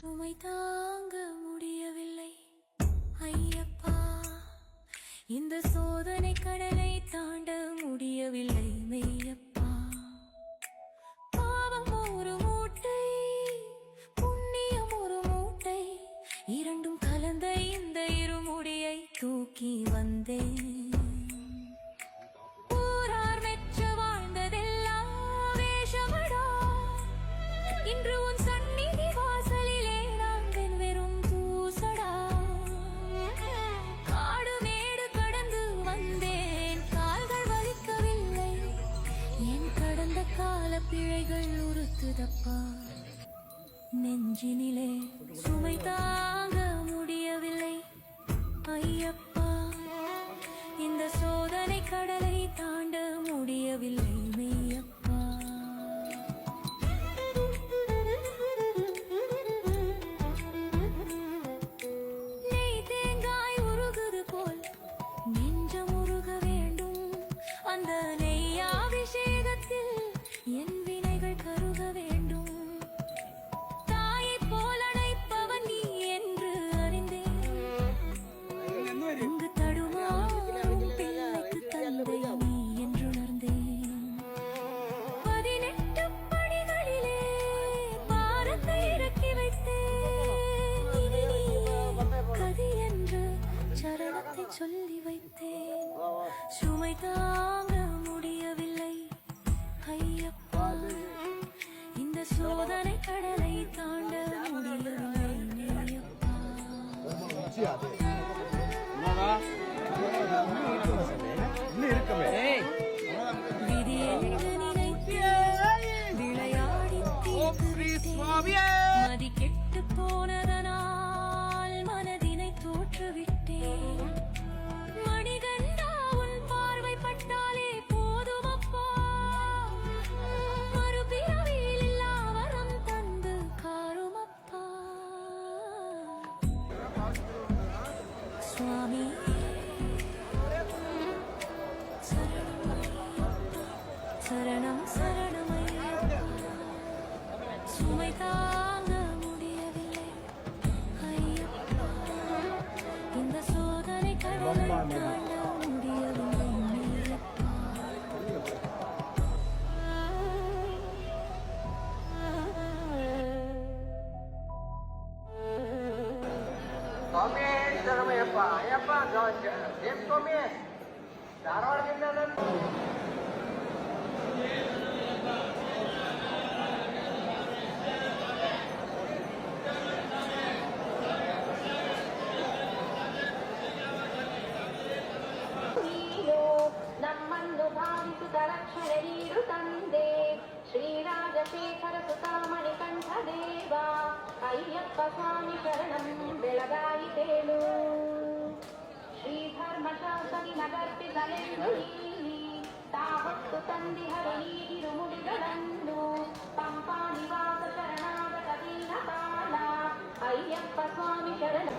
சுமை தாங்க முடியவில்லை ஐயப்பா, இந்த சோதனை கடலை தாண்ட முடியவில்லை மெய்யப்பா. பாவம் ஒரு மூட்டை, புண்ணியம் ஒரு மூட்டை, இரண்டும் கலந்த இந்த இருமுடியை தூக்கி வந்தேன். ஊரார் மெச்ச வாழ்ந்ததெல்லாம் வேஷமடா, இன்று உன் சந்நிதி வாசலிலே நாங்கள் வெறும் தூசடா. காடு மேடு கடந்து வந்தேன், கால்கள் வலிக்கவில்லை, என் கடந்த கால பிழைகள் உறுத்துதப்பா. நெஞ்சினிலே சுமை தாங்க முடியவில்லை ஐயப்பா, இந்த சோதனை கடலை தாண்ட முடியவில்லை மெய்யப்பா. நெய் தேங்காய் உருகுது போல் நெஞ்சம் உருக வேண்டும், அந்த நெய்யாபிஷேகத்தில் என் வினைகள் கருக வேண்டும். தாயை போல் அணைப்பவன் நீ என்று அறிந்தேன், இங்கு தடுமாறும் பிள்ளைக்கு தந்தை நீ என்று உணர்ந்தேன். 18 படிகளிலே பாரத்தை இறக்கி வைத்தேன், இனி நீ கதி என்று சரணத்தை சொல்லி வைத்தேன். சுமை தாங்க முடியவில்லை ஐயப்பா, இந்த சோதனை கடலை தாண்ட முடியவில்லை மெய்யப்பா. விதி என்று நினைத்தேன், விளையாடி மதி கெட்டு போனதனால் மனதினை தோற்றுவிட்டேன். மணிகண்டா உன் பார்வை பட்டாலே போதுமப்பா, மறுபிறவியில் இல்லா வரம் தந்து காருமப்பா. சுவாமி சரணம் சரணமையப்பா, சுமை தாங்க முடியவில்லை ஐயப்பா, இந்த சோதனை கடலை தாண்ட முடியவில்லை மெய்யப்பா. ಸ್ವಾಮಿ ಶರಣಮಯ್ಯಪ್ಪ ಅಯ್ಯಪ್ಪ ದೇವ ಸ್ವಾಮಿ ಧಾರವಾಡದಿಂದ ನಮ್ಮನ್ನು ಭಾವಿಸುತ್ತ ರಕ್ಷಣೆ ನೀಡು ತಂದೆ, ಶ್ರೀರಾಜಶೇಖರ ಸುತಾಮಣಿ ಕಂಠ ದೇವ ಅಯ್ಯಪ್ಪ ಸ್ವಾಮಿ ಶರಣಂ ಬೆಳಗಾಯಿತೇಳು. ಶ್ರೀಧರ್ಮಶಾಸನಿ ನಗರ್ಪಿಸಲೆಂದು ನೀಲಿ ತಾಹೊತ್ತು ತಂದಿಹರು ನೀಗಿರು ಮುಡಿಗಳನ್ನು, ಪಂಪಾ ನಿವಾಸ ಶರಣಾಗತ ದೀನ ಕಾಲ ಅಯ್ಯಪ್ಪ ಸ್ವಾಮಿ ಶರಣ.